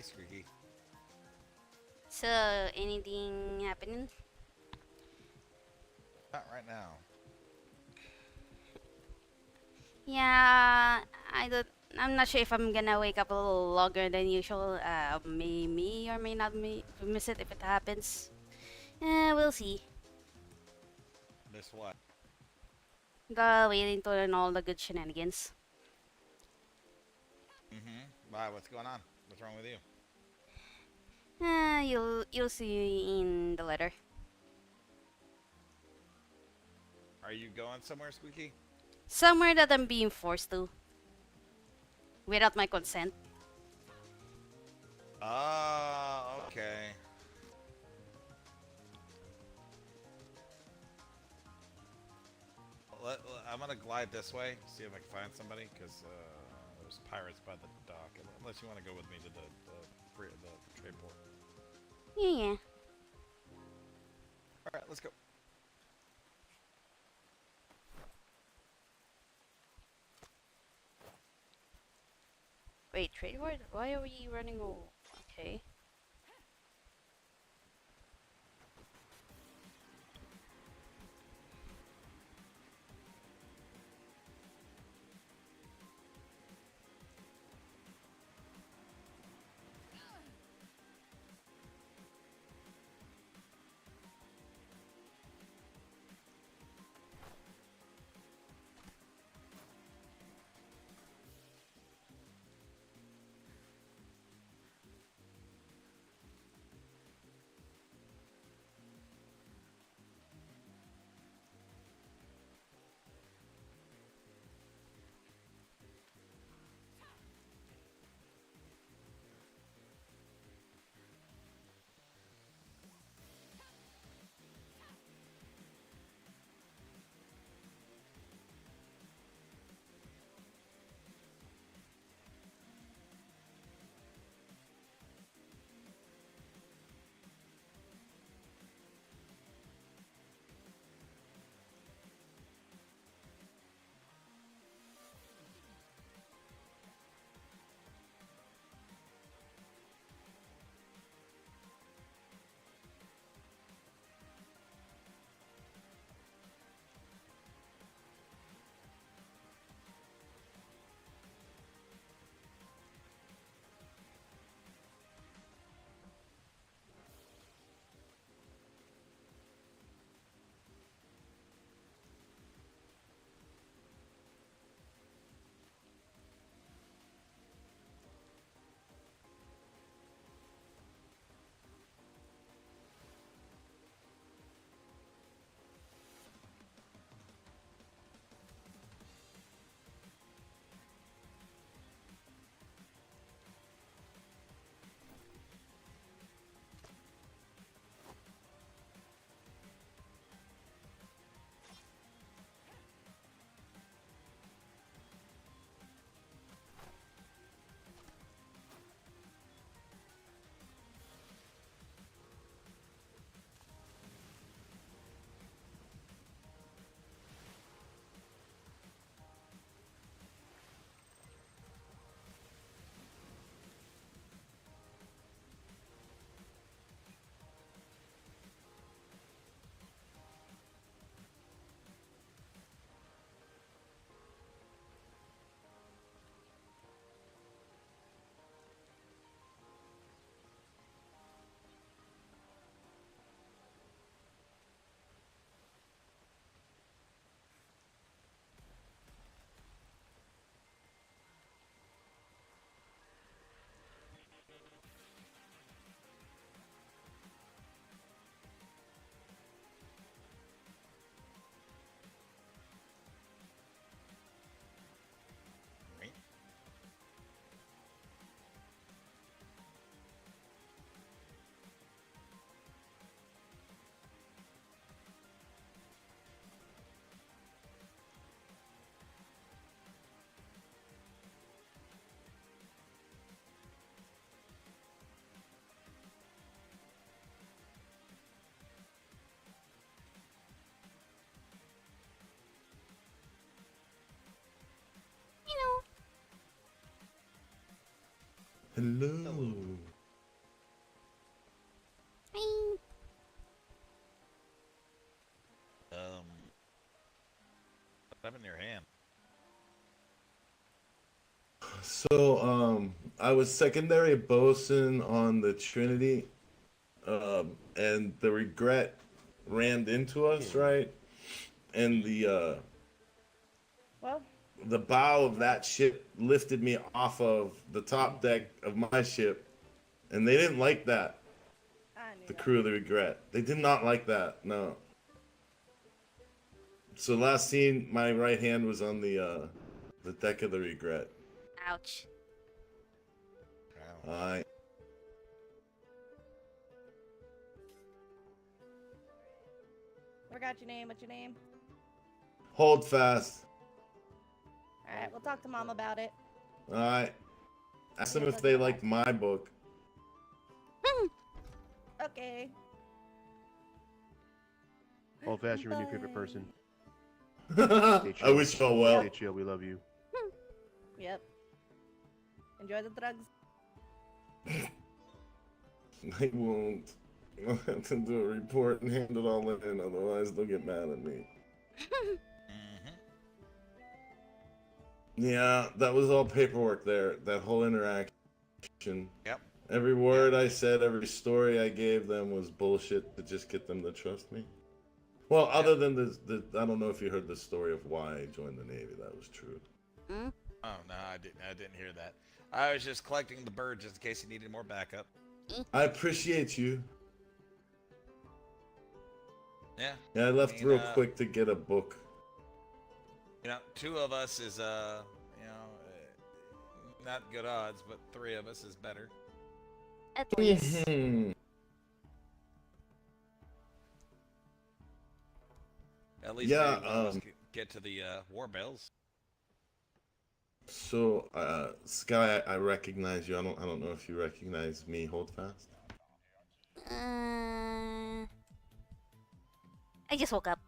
Squeaky. So, anything happening? Not right now. Yeah, I don't. I'm not sure if I'm gonna wake up a little longer than usual. May or may not miss it if it happens. We'll see. Miss what? The waiting to learn all the good shenanigans. Mm-hmm. Why? What's going on? What's wrong with you? You'll see in the letter. Are you going somewhere, Squeaky? Somewhere that I'm being forced to, without my consent. Oh, okay. I'm gonna glide this way, see if I can find somebody, because there's pirates by the dock. Unless you want to go with me to the trade port. Yeah. All right, let's go. Wait, trade ward? Why are we running? Oh, okay. Right? You know. Hello. Hello. Have in your hand. So, I was secondary bosun on the Trinity, and the Regret rammed into us, right? And Well, the bow of that ship lifted me off of the top deck of my ship, and they didn't like that. I knew The that. crew of the Regret, they did not like that. No. So last scene, my right hand was on the deck of the Regret. Ouch. Wow. I Forgot your name. What's your name? hold fast. All right, we'll talk to Mom about it. All right. Ask them if they liked my book. Okay. Old fashioned with your favorite person. I wish you all well. Hey, chill, we love you. Yep. Enjoy the drugs. I won't. I'll have to do a report and hand it all in, otherwise they'll get mad at me. Yeah, that was all paperwork there. That whole interaction. Yep. Every word I said, every story I gave them was bullshit to just get them to trust me. Well, other than the I don't know if you heard the story of why I joined the Navy. That was true. Mm? Oh no, I didn't hear that. I was just collecting the bird just in case you needed more backup. I appreciate you. Yeah. Yeah, I left mean, real quick to get a book. You know, 2 of us is not good odds, but 3 of us is better. At least. At least Yeah, maybe one of us could get to the war bells. So, Zkhai, I recognize you. I don't know if you recognize me. Hold fast. I just woke up.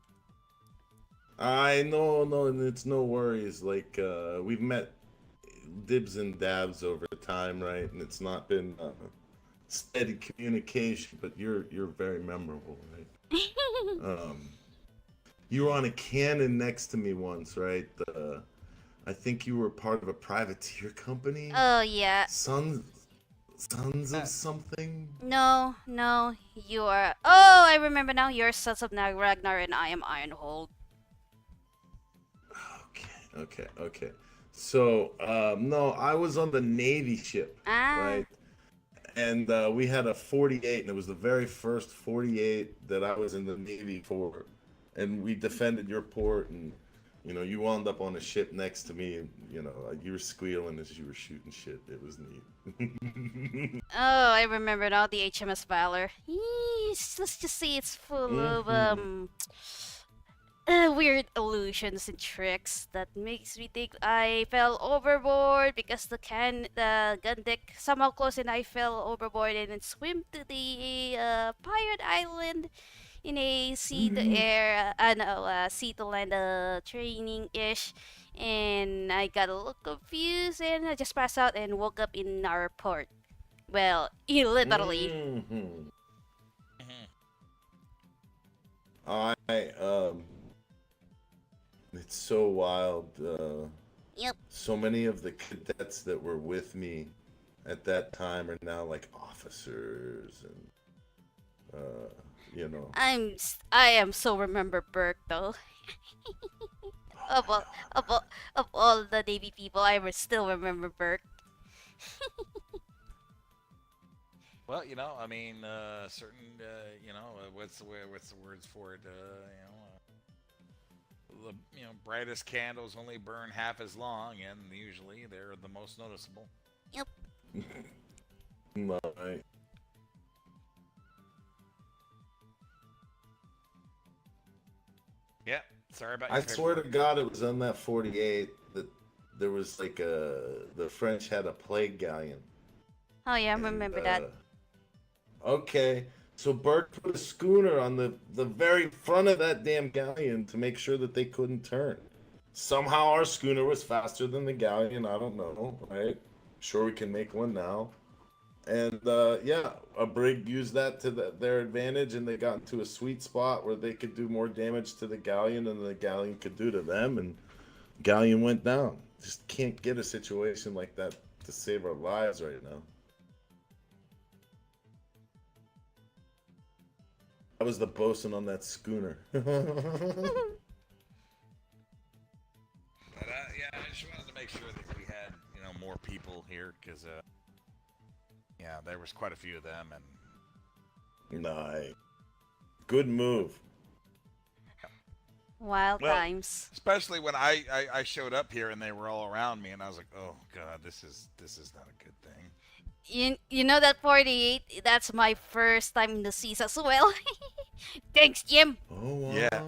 I know, no, and it's no worries. Like, we've met dibs and dabs over time, right? And it's not been steady communication, but you're very memorable, right? You were on a cannon next to me once, right? I think you were part of a privateer company. Oh, yeah. Sons of something. No, you are. Oh, I remember now. You're Sons of Ragnar, and I am Ironhold. Okay. So, no, I was on the Navy ship, right? And we had a 48, and it was the very first 48 that I was in the Navy for. And we defended your port, and, you know, you wound up on a ship next to me, and, you know, you were squealing as you were shooting shit. It was neat. Oh, I remember now. The HMS Valor. Let's just say it's full of weird illusions and tricks that makes me think I fell overboard because the gun deck somehow closed and I fell overboard and then swim to the pirate island in a sea to air sea to land training ish, and I got a little confused and I just passed out and woke up in our port. Well, literally. It's so wild. Yep. So many of the cadets that were with me at that time are now like officers and, you know. I am so remember Burke though. of all the Navy people, I still remember Burke. Well, you know, I mean, certain, you know, what's the words for it? The brightest candles only burn half as long, and usually they're the most noticeable. Yep. Right. Yeah. Sorry about. I swear to God, it was on that 48 that there was like the French had a plague galleon. Oh yeah, I remember that. Okay, so Burke put a schooner on the very front of that damn galleon to make sure that they couldn't turn. Somehow our schooner was faster than the galleon. I don't know, right? Sure, we can make one now. And yeah, a brig used that to their advantage, and they got into a sweet spot where they could do more damage to the galleon than the galleon could do to them. And galleon went down. Just can't get a situation like that to save our lives right now. I was the bosun on that schooner. But yeah, I just wanted to make sure that we had, you know, more people here because, yeah, there was quite a few of them, and Nice. Good move. Wild Well, times. especially when I showed up here and they were all around me, and I was like, oh god, this is not a good thing. You know that 48, that's my first time in the seas as well. Thanks, Jim. Oh wow. Yeah.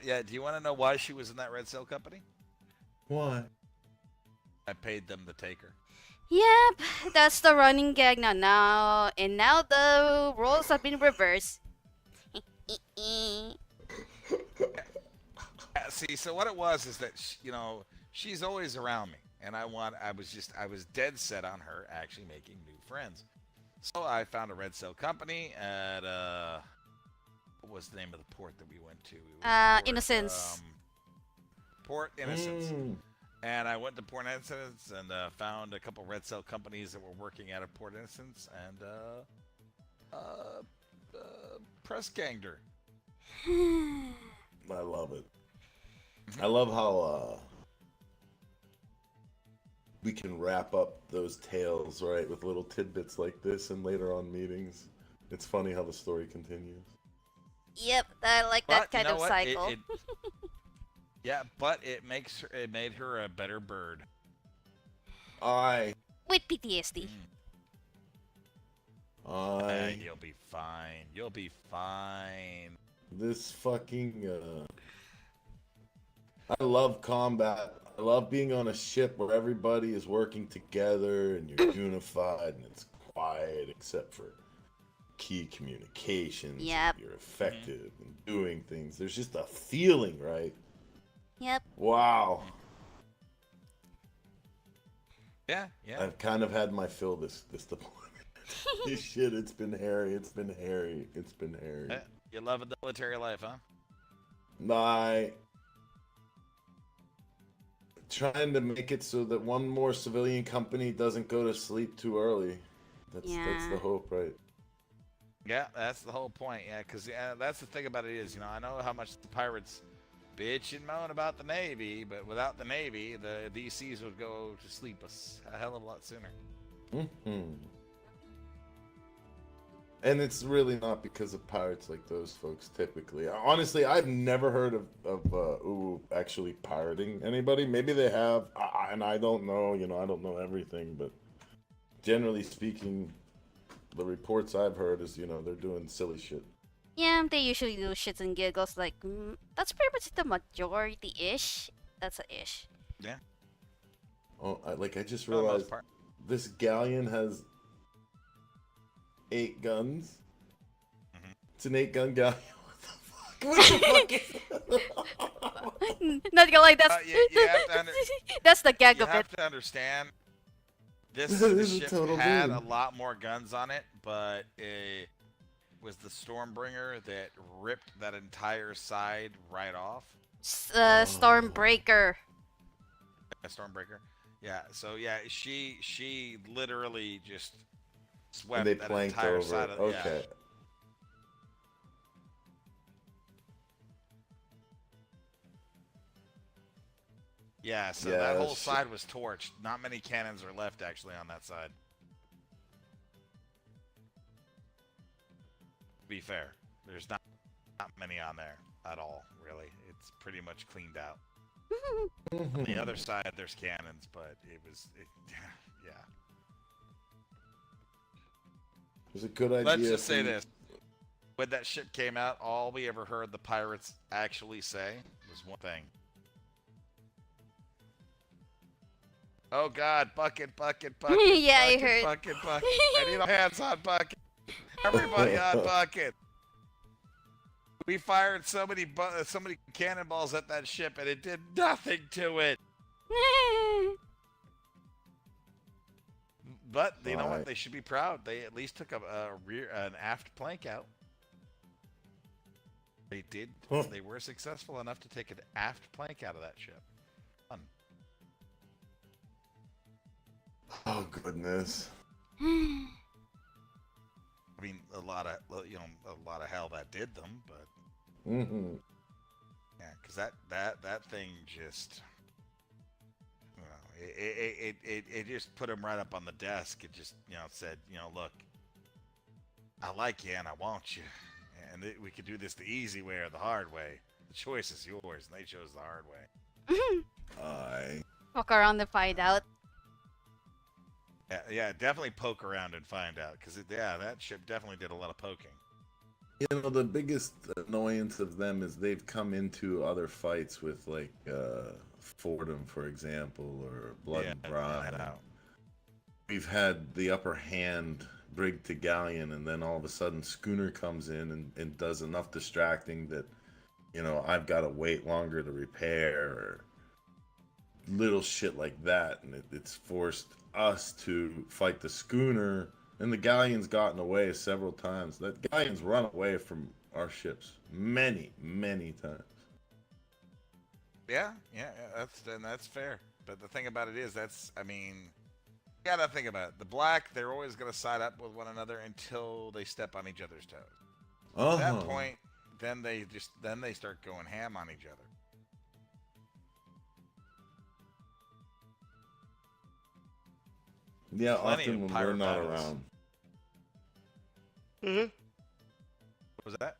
Yeah. Do you want to know why she was in that red sail company? Why? I paid them to take her. Yep, that's the running gag now. And now the roles have been reversed. See, so what it was is that you know, she's always around me, and I was dead set on her actually making new friends. So I found a red sail company at what was the name of the port that we went to? It was Innocence. Port Innocence. Mm. And I went to Port Innocence and found a couple red sail companies that were working out of Port Innocence and press ganged her. I love it. I love how we can wrap up those tales, right, with little tidbits like this and later on meetings. It's funny how the story continues. Yep, I like that But you kind know of what? cycle. Yeah, but it made her a better bird. With PTSD. You'll be fine. You'll be fine. This fucking I love combat. I love being on a ship where everybody is working together and you're unified and it's quiet except for key communications. Yep. You're effective in doing things. There's just a feeling, right? Yep. Wow. Yeah. I've kind of had my fill this deployment. Shit, it's been hairy. You love a military life, huh? Trying to make it so that one more civilian company doesn't go to sleep too early. That's the hope, right? Yeah, that's the whole point. Yeah, because that's the thing about it is, you know, I know how much the pirates bitch and moan about the Navy, but without the Navy, the DCs would go to sleep a hell of a lot sooner. Mm-hmm. And it's really not because of pirates like those folks, typically. Honestly, I've never heard of actually pirating anybody. Maybe they have, and I don't know, you know, I don't know everything, but generally speaking, the reports I've heard is, you know, they're doing silly shit. Yeah, they usually do shits and giggles like, that's pretty much the majority-ish. That's a ish. Yeah. Oh, I just realized this galleon has 8 guns. Mm-hmm. It's an 8-gun galleon. What the fuck is Not gonna lie, that's you have to that's the gag you of it. have to understand, this is a ship total had dude. a lot more guns on it, but it was the Stormbringer that ripped that entire side right off. Stormbreaker. A Stormbreaker. Yeah, so yeah, she literally just swept And they that planked entire over side it. of Okay. Yeah, so Yeah, that whole that's side was torched. Not many cannons are left actually on that side. To be fair, there's not many on there at all, really. It's pretty much cleaned out. On the other side, there's cannons, but yeah. It was a good idea. Let's just say this. When that ship came out, all we ever heard the pirates actually say was one thing. Oh God, bucket, bucket, bucket. Yeah, I bucket, heard. Bucket, bucket. I need all hands on bucket. Everybody on bucket. We fired so many cannonballs at that ship, and it did nothing to it. But you know what? They should be proud. They at least took an aft plank out. They did. Huh. They were successful enough to take an aft plank out of that ship. Fun. Oh goodness. I mean, a lot of hell that did them, but Mm-hmm. yeah, because that thing just, it just put him right up on the desk. It just said, look, I like you and I want you, and we could do this the easy way or the hard way. The choice is yours, and they chose the hard way. I. Walk around and find out. Yeah, definitely poke around and find out, because that ship definitely did a lot of poking. The biggest annoyance of them is they've come into other fights with like Fordham, for example, or Blood and Brine. We've had the upper hand brig to galleon, and then all of a sudden Schooner comes in and does enough distracting that I've got to wait longer to repair, or little shit like that, and it's forced us to fight the schooner, and the galleon's gotten away several times. That galleon's run away from our ships many times. Yeah, that's fair. But the thing about it is, you gotta think about it. The Black, they're always gonna side up with one another until they step on each other's toes. At that point, then they start going ham on each other. Yeah, Plenty often of when we're pirate not battles. around. What was that?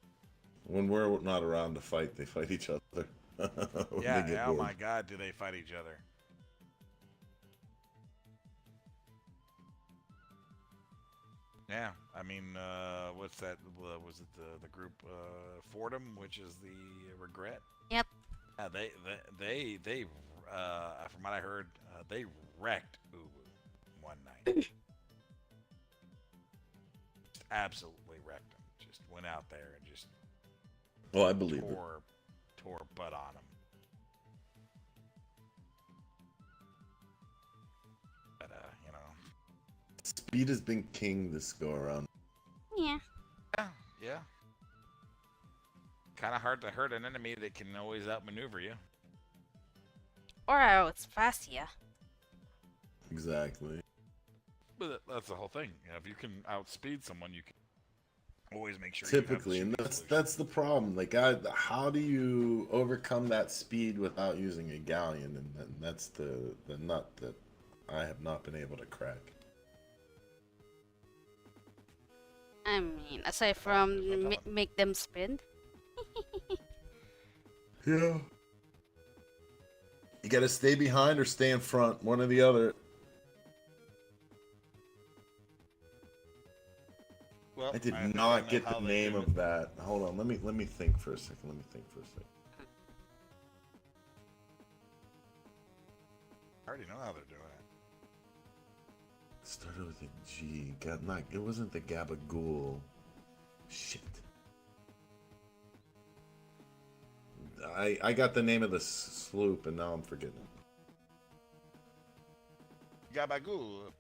When we're not around to fight, they fight each other. When Yeah, they get oh bored. my god, do they fight each other? Yeah, what's that? Was it the group Fordham, which is the Regret? Yep. Yeah, they from what I heard, they wrecked Uwu one night. Just absolutely wrecked him. Just went out there and just Oh, I believe it. tore butt on him. But Speed has been king this go around. Yeah. yeah. Kind of hard to hurt an enemy that can always outmaneuver you. Or it's fast, yeah. Exactly. But that's the whole thing. If you can outspeed someone, you can always make sure. Typically, you and have the solution. that's the problem. Like, how do you overcome that speed without using a galleon? And that's the nut that I have not been able to crack. Aside from make them spin. Yeah. You gotta stay behind or stay in front, one or the other. Well, I did don't not know get how the they name do of it. that. Hold on, let me think for a second. I already know how they're doing it. Started with a G. It wasn't the Gabagool. Shit. I got the name of the sloop and now I'm forgetting it. Gabagoo.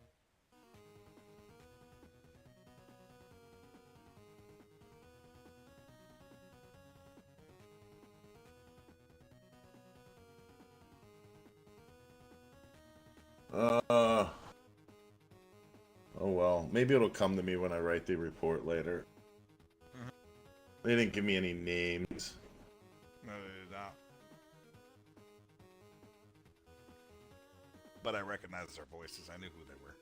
Oh well. Maybe it'll come to me when I write the report later. Mhm. They didn't give me any names. No, they did not. But I recognized their voices. I knew who they were.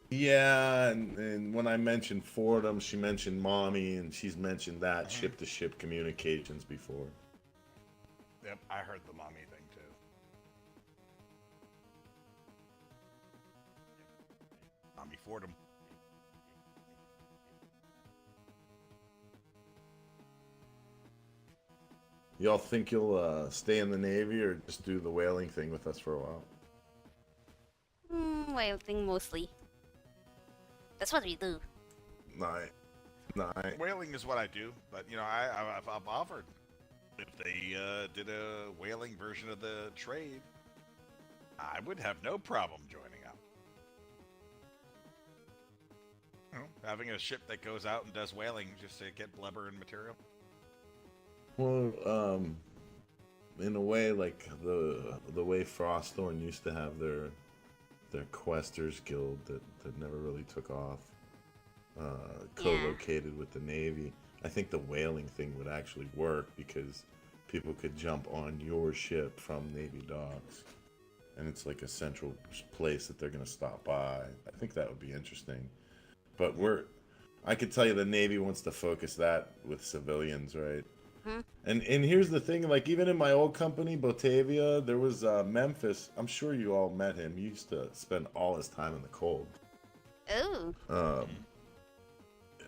Yeah, and when I mentioned Fordham, she mentioned Mommy, and she's mentioned that ship-to-ship communications before. Yep, I heard the mommy thing too. Mommy Fordham. Y'all think you'll stay in the Navy or just do the whaling thing with us for a while? Whaling mostly. That's what we do. Nice. Whaling is what I do, but I've offered if they did a whaling version of the trade, I would have no problem joining up. Having a ship that goes out and does whaling just to get blubber and material. Well, in a way, like the way Frostthorn used to have their Questers Guild that never really took off, co-located with the Navy. I think the whaling thing would actually work because people could jump on your ship from Navy docks, and it's like a central place that they're gonna stop by. I think that would be interesting. But I could tell you the Navy wants to focus that with civilians, right? Hmm? And here's the thing, like even in my old company, Botavia, there was Memphis. I'm sure you all met him. He used to spend all his time in the cold. Oh.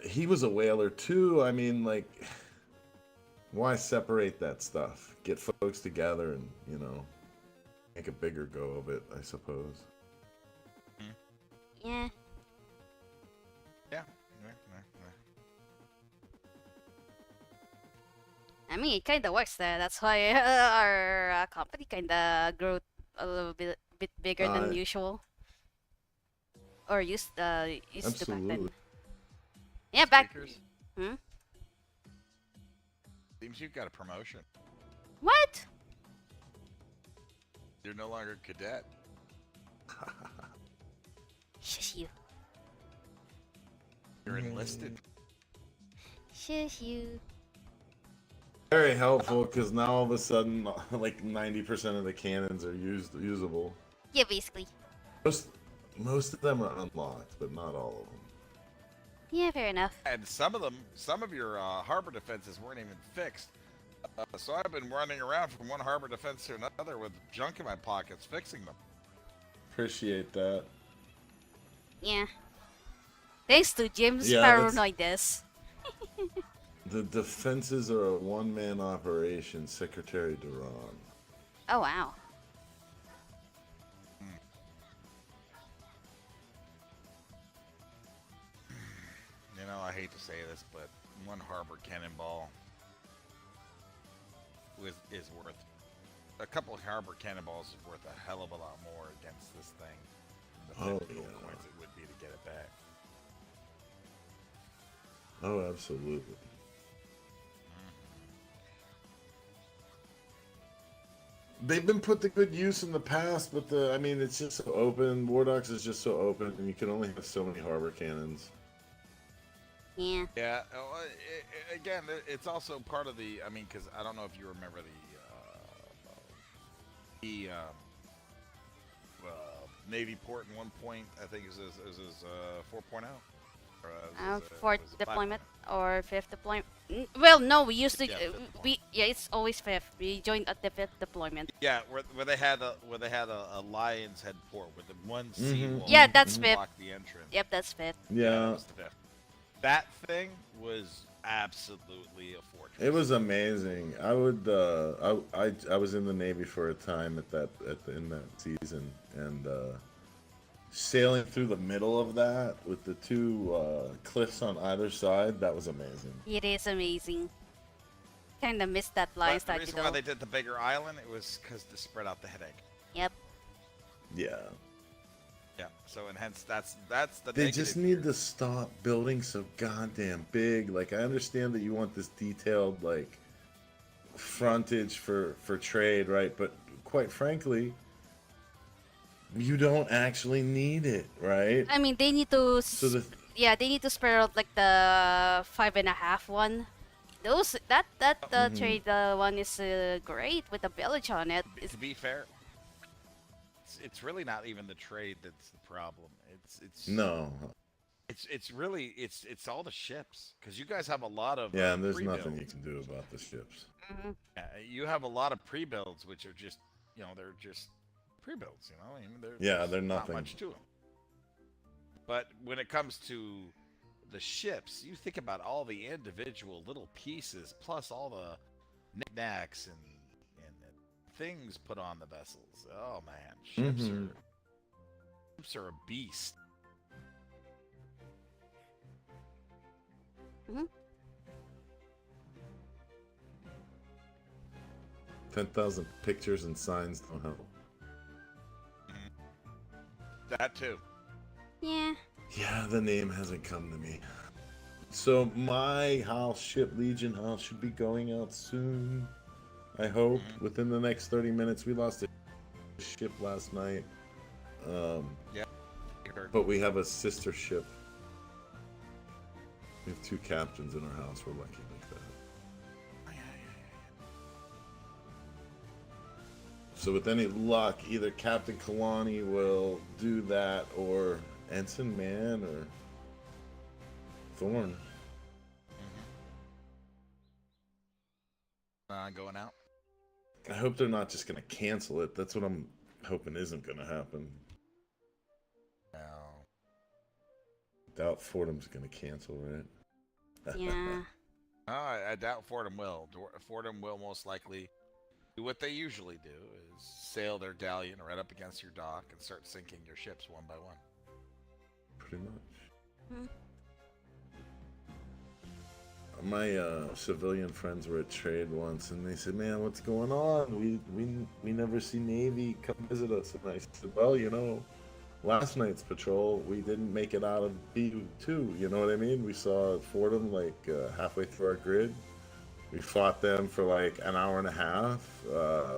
He was a whaler too. I mean, like, why separate that stuff? Get folks together and, you know, make a bigger go of it, I suppose. Yeah. Yeah. I mean, it kind of works there. That's why our company kind of grew a little bit bigger than usual. Or used to back then. Absolutely. Yeah, back. Speakers? Hmm? Seems you've got a promotion. What? You're no longer a cadet. Shush you. You're enlisted. Shush you. Very helpful because now all of a sudden, like 90% of the cannons are usable. Yeah, basically. Most of them are unlocked, but not all of them. Yeah, fair enough. And some of your harbor defenses weren't even fixed. So I've been running around from one harbor defense to another with junk in my pockets fixing them. Appreciate that. Yeah. Thanks to Jim's Yeah, that's- paranoidness. The defenses are a one-man operation, Secretary Duran. Oh, wow. You know, I hate to say this, but one harbor cannonball is worth a couple of harbor cannonballs is worth a hell of a lot more against this thing than the 50 gold coins it would be to get it back. Oh, absolutely. They've been put to good use in the past, but I mean, it's just so open. Wardox is just so open, and you can only have so many harbor cannons. Yeah. Yeah. Again, it's also part of the. I mean, because I don't know if you remember the Navy port in one point. I think it was 4.0. Fourth deployment or fifth deployment. Well, no, we used to. Yeah, Yeah, it's always fifth. We joined at the fifth deployment. Yeah, where they had a Lion's Head port with the one seawall. Yeah, that's fifth. Block the entrance. Yep, that's fifth. That Yeah, was the fifth. That thing was absolutely a fortress. it was amazing. I would. I was in the Navy for a time in that season, and sailing through the middle of that with the two cliffs on either side, that was amazing. It is amazing. Kind of missed that line But the side reason though. why they did the bigger island, it was because to spread out the headache. Yep. Yeah. Yeah. So and hence that's the. They just negative need here. to stop building so goddamn big. Like, I understand that you want this detailed, like, frontage for trade, right? But quite frankly, you don't actually need it, right? I mean, they need to. Yeah, they need to spread out like the 5.5 one. Those that trade one is great with the village on it. To be fair, it's really not even the trade that's the problem. It's really all the ships because you guys have a lot of Yeah, and there's pre-builds. nothing you can do about the ships. You have a lot of pre-builds which are just they're just pre-builds. I mean, They're not nothing. much to them. But when it comes to the ships, you think about all the individual little pieces plus all the knickknacks and things put on the vessels. Oh man, ships are a beast. 10,000 pictures and signs don't help. That too. Yeah. Yeah, the name hasn't come to me. So my house ship, Legion house, should be going out soon. I hope within the next 30 minutes. We lost a ship last night. Yeah. You heard. But we have a sister ship. We have 2 captains in our house. We're lucky like that. So with any luck, either Captain Kalani will do that, or Ensign Man, or Thorn. Going out. I hope they're not just gonna cancel it. That's what I'm hoping isn't gonna happen. No. Doubt Fordham's gonna cancel, right? Yeah. I doubt Fordham will. Fordham will most likely do what they usually do: is sail their galleon right up against your dock and start sinking your ships one by one. Pretty much. Hmm. My civilian friends were at trade once, and they said, "Man, what's going on? We never see Navy come visit us." And I said, "Well, you know, last night's patrol, we didn't make it out of B2. You know what I mean? We saw Fordham like halfway through our grid. We fought them for like an hour and a half.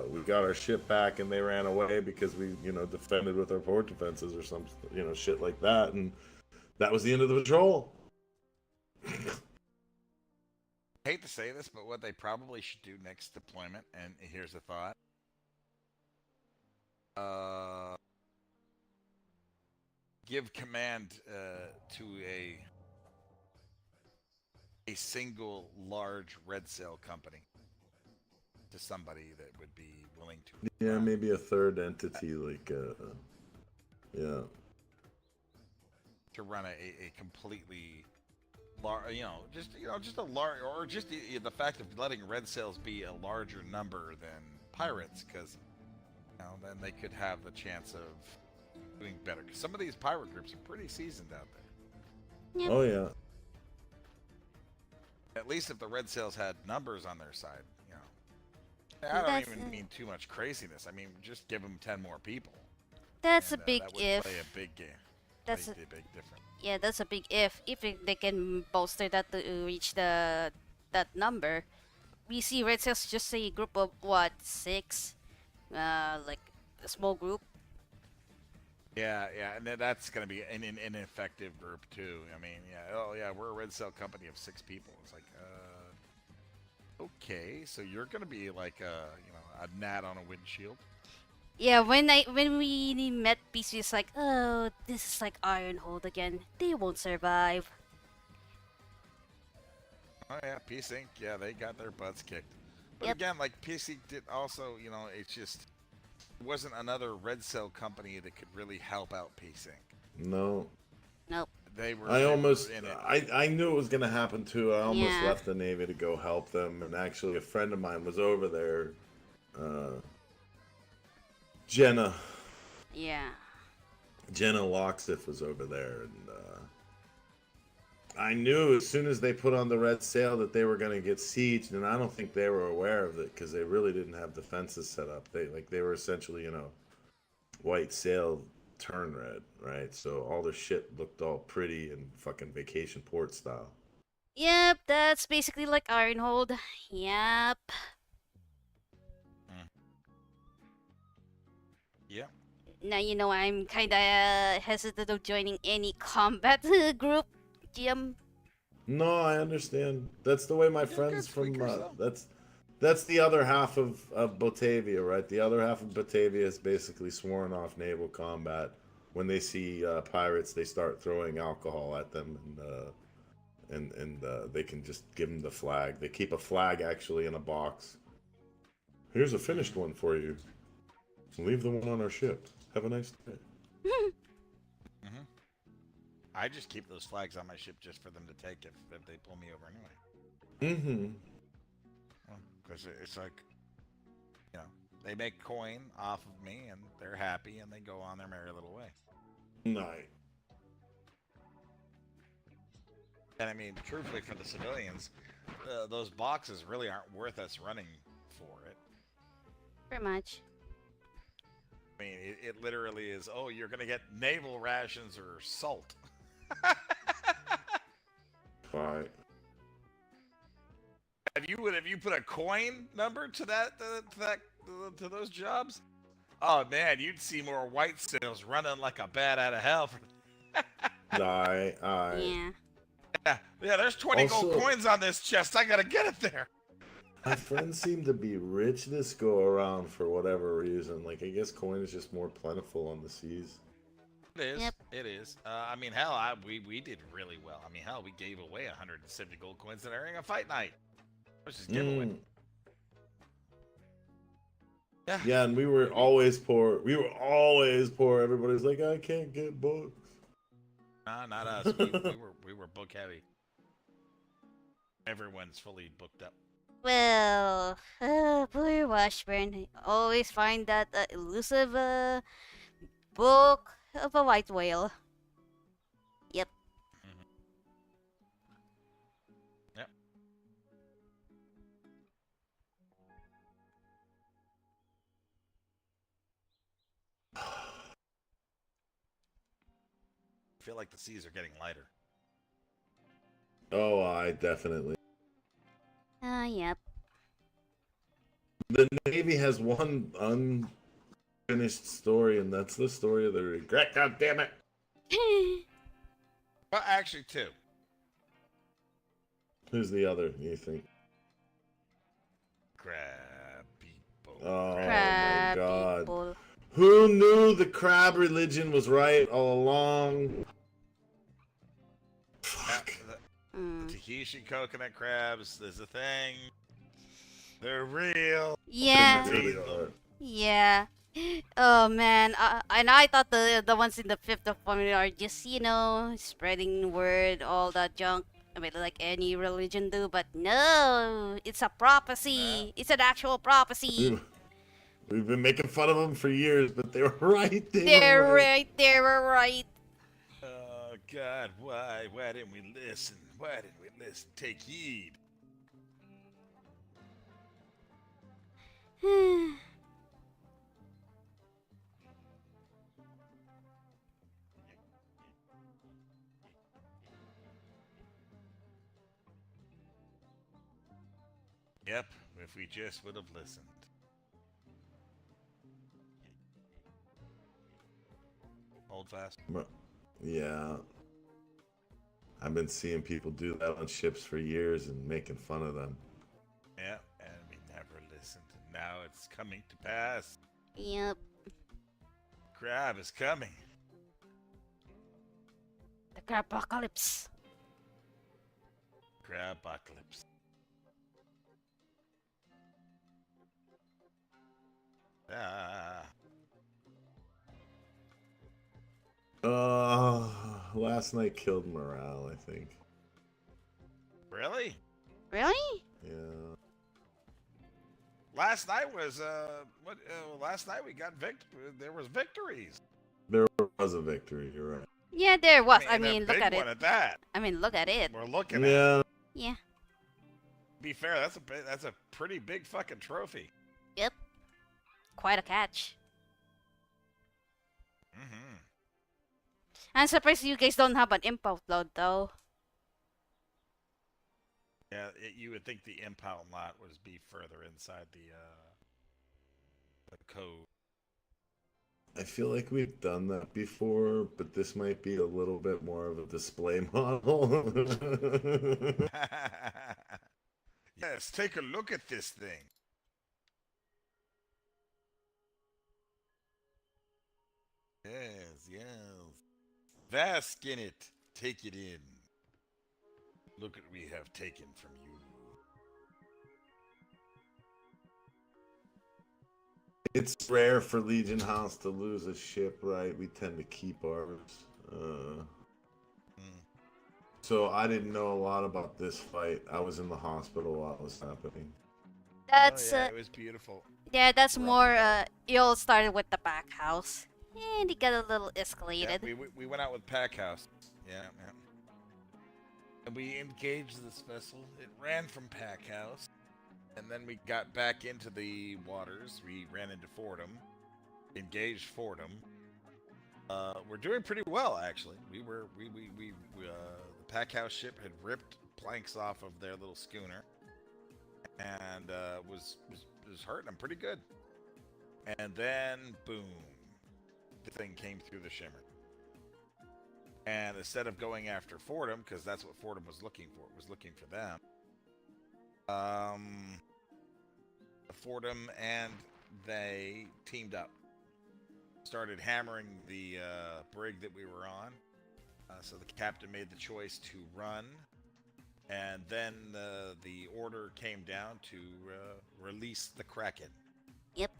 We got our ship back, and they ran away because we, you know, defended with our port defenses or some, you know, shit like that. And that was the end of the patrol." I hate to say this, but what they probably should do next deployment, and here's a thought. Give command to a single large red sail company, to somebody that would be willing to. Yeah, maybe a third entity, like, yeah. To run a completely large, just a large, or just the fact of letting red sails be a larger number than pirates, because then they could have the chance of doing better. Because some of these pirate groups are pretty seasoned out there. Yep. Oh yeah. At least if the red sails had numbers on their side, I don't even mean too much craziness. I mean, just give them 10 more people. That's And, a big that would if. play a big game. That's Play a big difference. Yeah, that's a big if. If they can bolster that to reach that number. We see Red Sails just a group of what, 6? Like a small group. Yeah, and then that's going to be an ineffective group too. I mean, we're a red sail company of 6 people. It's like, okay, so you're going to be like a gnat on a windshield. Yeah, when we met PC, it's like, oh, this is like Ironhold again. They won't survive. Oh yeah, Peace Inc. Yeah, they got their butts kicked. But Yep. again, like Peace Inc. did also, it's just it wasn't another red cell company that could really help out Peace Inc. No. Nope. They were. I almost, in it. I knew it was gonna happen too. I almost Yeah. left the Navy to go help them, and actually, a friend of mine was over there. Jenna Yeah. Loxif was over there, and I knew as soon as they put on the red sail that they were gonna get sieged, and I don't think they were aware of it because they really didn't have defenses set up. They were essentially, white sail turn red, right? So all their shit looked all pretty and fucking vacation port style. Yep, that's basically like Ironhold. Yep. Yeah. Now I'm kinda hesitant of joining any combat group, GM. No, I understand. That's the way my You're friends good from squeakers, that's the other half of Batavia, right? The other half of Batavia is basically sworn off naval combat. When they see pirates, they start throwing alcohol at them, and they can just give them the flag. They keep a flag actually in a box. Here's a finished one for you. Leave the one on our ship. Have a nice day. I just keep those flags on my ship just for them to take if they pull me over anyway. Mm-hmm. Because it's like, they make coin off of me and they're happy and they go on their merry little way. Night. And I mean, truthfully, for the civilians, those boxes really aren't worth us running for it. Pretty much. I mean, it literally is, you're going to get naval rations or salt. Right. Have you put a coin number to to those jobs? Oh man, you'd see more white sales running like a bat out of hell. Alright. Yeah. Yeah, there's 20 gold Also, coins on this chest. I gotta get it there. my friends seem to be rich this go around for whatever reason. Like, I guess coin is just more plentiful on the seas. It is. Yep. It is. I mean, hell, we did really well. I mean, hell, we gave away 170 gold coins during a fight night, which is giveaway. Yeah. Yeah, and we were always poor. We were always poor. Everybody's like, I can't get books. Nah, not us. We were book heavy. Everyone's fully booked up. Well, poor Washburn. I always find that elusive book of a white whale. Yep. Yep. I feel like the seas are getting lighter. Oh, I definitely. Yep. The Navy has one unfinished story, and that's the story of the regret. God damn it! Well, actually, two. Who's the other? You think? Crab people. Oh Crab my God! people. Who knew the crab religion was right all along? Fuck. The Mm. Tahitian coconut crabs is a thing. They're real. Yeah. They really are. Yeah. Oh man, and I thought the ones in the fifth of family are just spreading word, all that junk. I mean, like any religion do, but no, it's a prophecy. It's an actual prophecy. We've been making fun of them for years, but they were right. They're right. They were right. Oh God, why didn't we listen? Why didn't we listen? Take heed. Yep, if we just would have listened. Hold fast. Yeah. I've been seeing people do that on ships for years and making fun of them. Yeah, and we never listened. Now it's coming to pass. Yep. Crab is coming. The crapocalypse. Crabocalypse. Ah. Last night killed morale, I think. Really? Really? Yeah. Last night was last night we got there was victories. There was a victory, you're right. Yeah, there was. I And a mean, look big at one it. at that. I mean, look at it. We're looking at. Yeah. Yeah. Be fair, that's a pretty big fucking trophy. Yep. Quite a catch. Mm-hmm. I'm surprised you guys don't have an impound load though. Yeah, you would think the impound lot would be further inside the code. I feel like we've done that before, but this might be a little bit more of a display model. Yes, take a look at this thing. Yes, yes. Bask in it. Take it in. Look what we have taken from you. It's rare for Legion House to lose a ship, right? We tend to keep ours. So I didn't know a lot about this fight. I was in the hospital while it was happening. That's oh, yeah, it was beautiful. yeah, that's more it all started with the back house. And it got a little escalated. Yeah, we went out with Packhouse. Yeah, yeah. And we engaged this vessel. It ran from Packhouse. And then we got back into the waters. We ran into Fordham. Engaged Fordham. We're doing pretty well, actually. The packhouse ship had ripped planks off of their little schooner, and was hurting them pretty good. And then, boom, the thing came through the shimmer. And instead of going after Fordham, because that's what Fordham was looking for, them. Fordham and they teamed up, started hammering the brig that we were on. So the captain made the choice to run, and then the order came down to release the Kraken. Yep.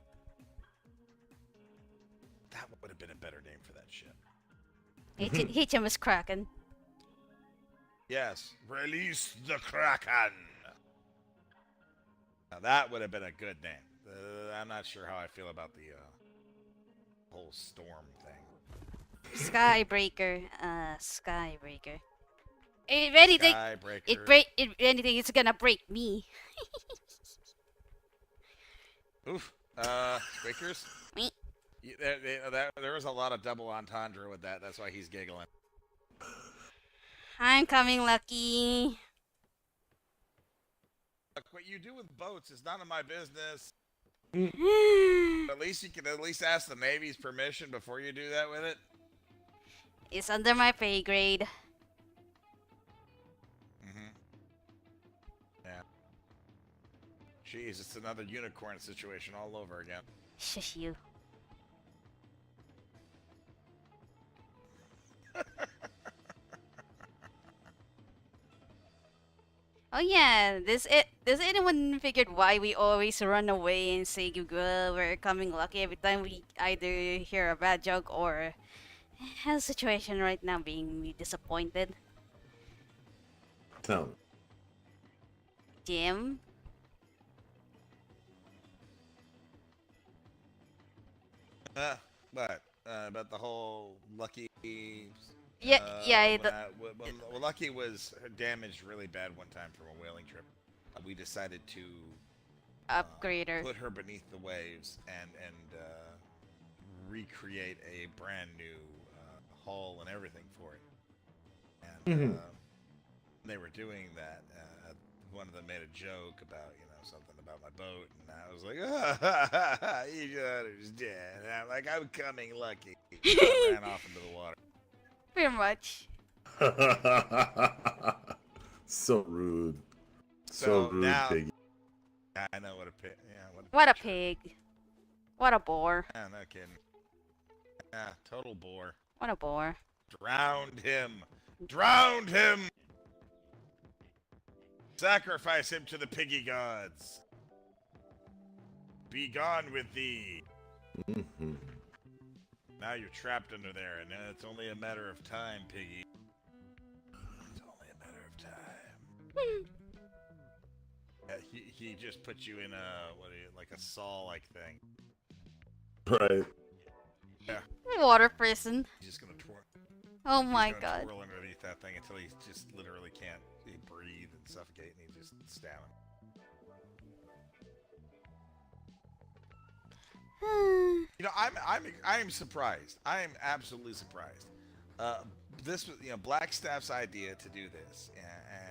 That would have been a better name for that ship. HMS Kraken. Yes, release the Kraken. Now that would have been a good name. I'm not sure how I feel about the whole storm thing. Skybreaker. Skybreaker. If anything, if anything, it's gonna break me. Oof. Squeakers. Me. There was a lot of double entendre with that. That's why he's giggling. I'm coming, Lucky. Look, what you do with boats is none of my business. It's At least you can ask the Navy's permission before you do that with it. under my pay grade. Yeah. Jeez, it's another unicorn situation all over again. Shush you. Oh yeah, does anyone figured why we always run away and say we're coming, Lucky, every time we either hear a bad joke or have a situation right now being disappointed? Tell me. Jim? But about the whole Lucky. Well, Lucky was damaged really bad one time from a whaling trip. We decided to Upgrade her. put her beneath the waves and recreate a brand new hull and everything for it. And they were doing that. One of them made a joke about something about my boat, and I was like, you should understand. And I'm like, I'm coming, Lucky. I ran off into the water. Pretty much. So rude. So rude, now, Piggy. I know what a pig. Yeah, What a pig. What a bore. Yeah, no kidding. Yeah, total bore. What a bore. Drowned him. Drowned him. Sacrifice him to the piggy gods. Be gone with thee. Now you're trapped under there, and it's only a matter of time, Piggy. It's only a matter of time. He just put you in like a saw-like thing. Right. Yeah. Water prison. He's just gonna twirl. Oh my He's gonna god. twirl underneath that thing until he just literally can't breathe and suffocate, and he just stab him. I'm surprised. I am absolutely surprised. This was Blackstaff's idea to do this,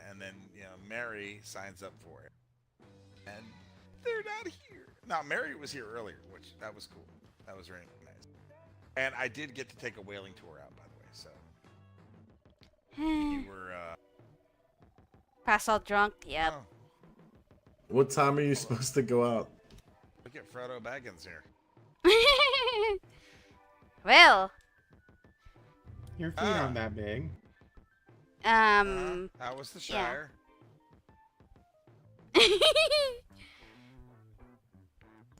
and then Mary signs up for it, and they're not here. Now Mary was here earlier, which that was cool. That was very nice. And I did get to take a whaling tour out, by the way. So you were Pass out drunk? Yep. oh, What time are you supposed to go out? look at Frodo Baggins here. Well, Your feet aren't that big. How was the yeah. Shire?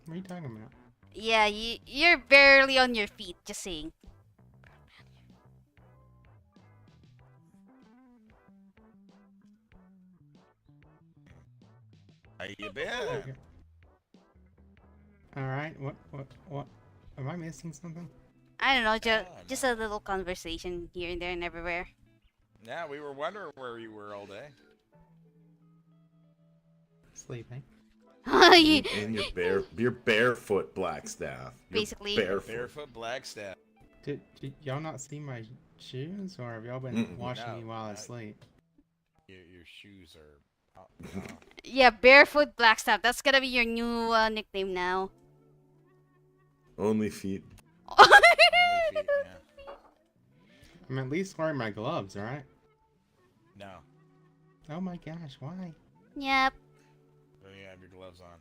What are you talking about? Yeah, you're barely on your feet, just saying. How you been? Okay. All right. What? Am I missing something? I don't know, no. just a little conversation here and there and everywhere. Yeah, we were wondering where you were all day. Sleeping. And you're barefoot, Blackstaff. You're Basically. barefoot. Barefoot Blackstaff. Did y'all not see my shoes, or have y'all been watching No, me while I no. sleep? Your shoes are. Yeah, Barefoot Blackstaff. That's gonna be your new nickname now. Only feet. Only feet, yeah. I'm at least wearing my gloves, right? No. Oh my gosh, why? Yep. Don't you have your gloves on?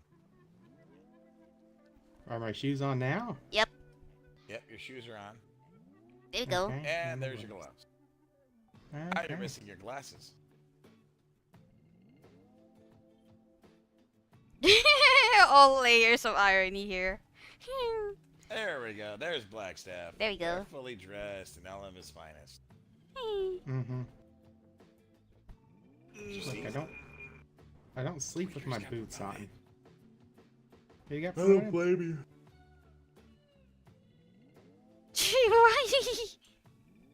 Are my shoes on now? Yep. Yep, your shoes are on. There you go. Okay, And my there's your gloves. Now Okay. you're missing your glasses. All layers of irony here. There we go. There's Blackstaff. There we go. Fully dressed in LM's finest. Mm-hmm. Did you Look, see? I don't sleep with my Yours got boots promoted. on. You got I don't promoted? blame you. Why?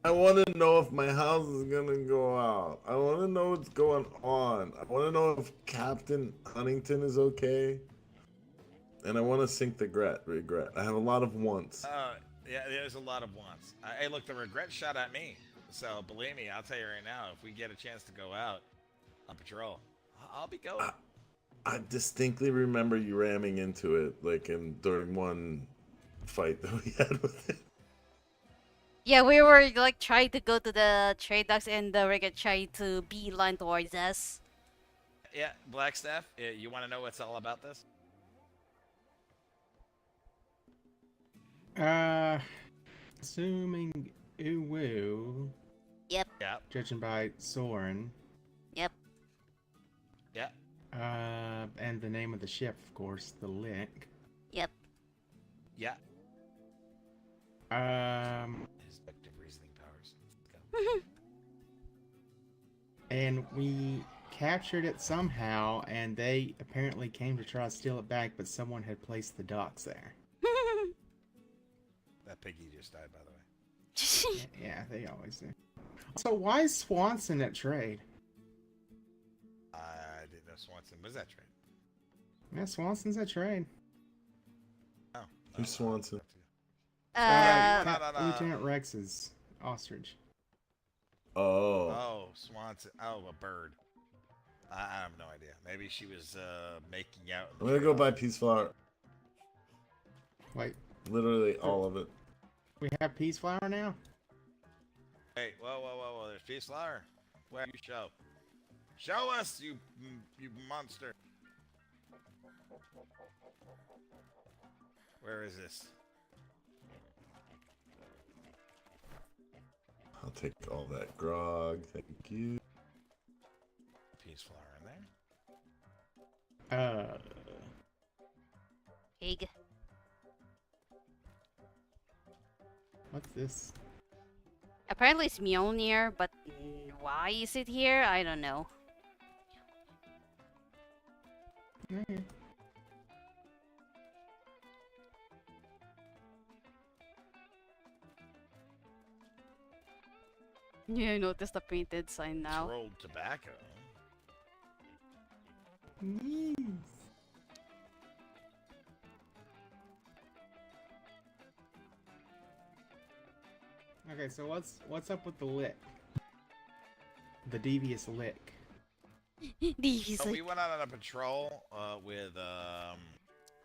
I want to know if my house is gonna go out. I want to know what's going on. I want to know if Captain Huntington is okay. And I want to sink the regret. I have a lot of wants. Yeah, there's a lot of wants. Hey, look, the regret shot at me. So believe me, I'll tell you right now, if we get a chance to go out on patrol, I'll be going. I distinctly remember you ramming into it, like during one fight that we had with it. Yeah, we were like trying to go to the trade docks and the rigger tried to beeline towards us. Yeah, Blackstaff, you want to know what's all about this? Assuming Uwu, Yep. Yep. judging by Soren, Yep. Yep. and the name of the ship, of course, the Lick. Yep. Yeah. Respective reasoning powers. Let's go. And we captured it somehow, and they apparently came to try to steal it back, but someone had placed the docks there. That piggy just died, by the way. Yeah, they always do. So why is Swanson at trade? I didn't know Swanson was that trade. Yeah, Swanson's at trade. Oh. Who's Swanson? no. Lieutenant Rex's ostrich. Oh. Oh, Swanson. Oh, a bird. I have no idea. Maybe she was making out. I'm gonna go buy Peace Flower. Wait, Literally all of it. we have peace flower now? Hey, whoa. There's Peace Flower. Where you show? Show us, you monster. Where is this? I'll take all that grog. Thank you. Peace Flower in there. Pig. What's this? Apparently it's Mjolnir, but why is it here? I don't know. Okay. Yeah, I noticed the painted sign now. Rolled tobacco. Yes. Okay, so what's up with the Lick? The devious Lick. These So like we went out on a patrol with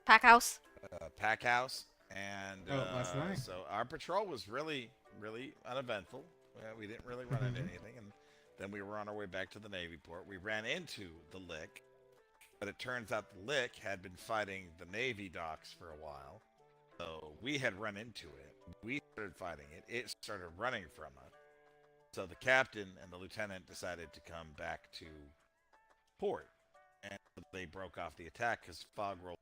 pack house. Packhouse, and last night. so our patrol was really uneventful. We didn't really run into anything, and then we were on our way back to the Navy port. We ran into the Lick, but it turns out the Lick had been fighting the Navy docks for a while. So we had run into it. We started fighting it. It started running from us. So the captain and the lieutenant decided to come back to port, and they broke off the attack because fog rolled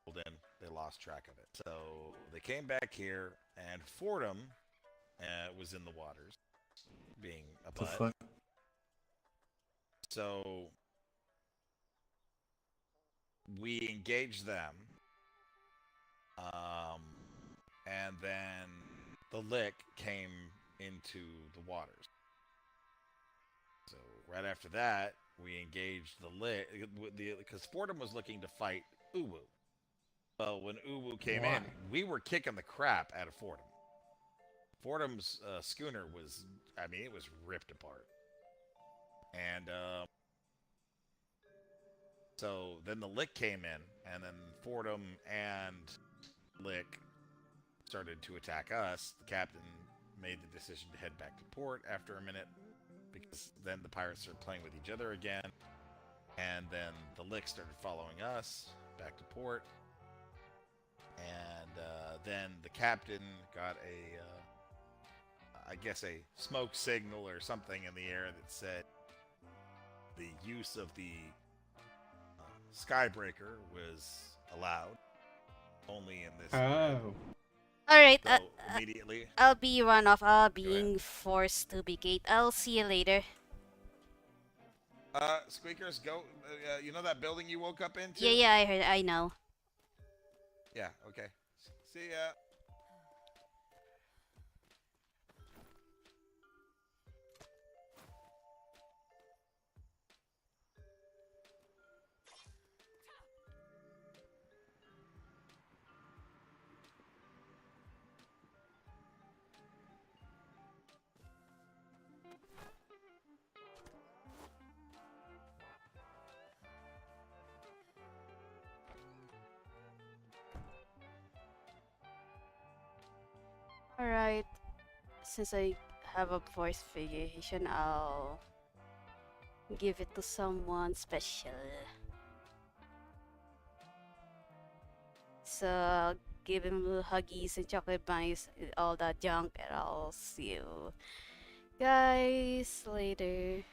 in. They lost track of it. So they came back here, and Fordham was in the waters, being a The butt. fuck? So we engaged them, and then the Lick came into the waters. So right after that, we engaged the Lick because Fordham was looking to fight Uwu. Well, when Uwu came Why? in, we were kicking the crap out of Fordham. Fordham's schooner was, I mean, it was ripped apart. And so then the Lick came in, and then Fordham and Lick started to attack us. The captain made the decision to head back to port after a minute, because then the pirates started playing with each other again. And then the Lick started following us back to port. And then the captain got I guess a smoke signal or something in the air that said the use of the Skybreaker was allowed only in this. Oh. Alright, So immediately. I'll be one of being forced to be gate. I'll see you later. Squeakers, go. You know that building you woke up into? Yeah, I heard. I know. Yeah. Okay. See ya. Alright. Since I have a voice figuration, I'll give it to someone special. So I'll give him huggies and chocolate bunnies, all that junk, and I'll see you guys later.